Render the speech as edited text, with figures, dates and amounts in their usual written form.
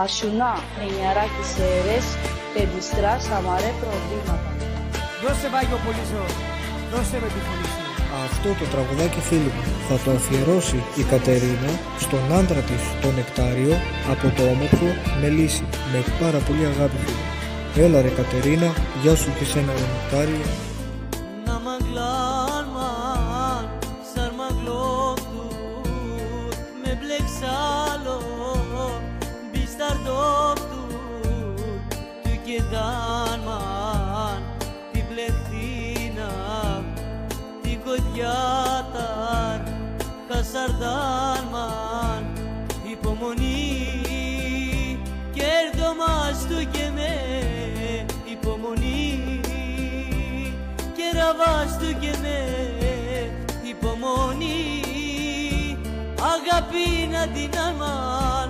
Ασουνά, ενιαράκι σέρες, πεντιστρά, σαμαρέ προβλήματα. Δώσε Βάγιο Πολύσο, δώσε με τη φωνή σου. Αυτό το τραγουδάκι, φίλοι μου, θα το αφιερώσει η Κατερίνα στον άντρα της, τον Νεκτάριο, από το όμορφο Μελίσι, με πάρα πολύ αγάπη, φίλοι. Έλα ρε Κατερίνα, γεια σου και σένα ρε Νεκτάριο. Να μαγλάν μαν, σαρ μαγλόκτου, με μπλεξάλο, μπισταρτόκτου, του και δάν μαν, τη πλεχτίνα, τη κοντιάταρ, χασαρδάν μαν, υπομονή, κέρδομας του και με, υπομονή, κεραβάς του και με, υπομονή, αγάπη να την αμάν,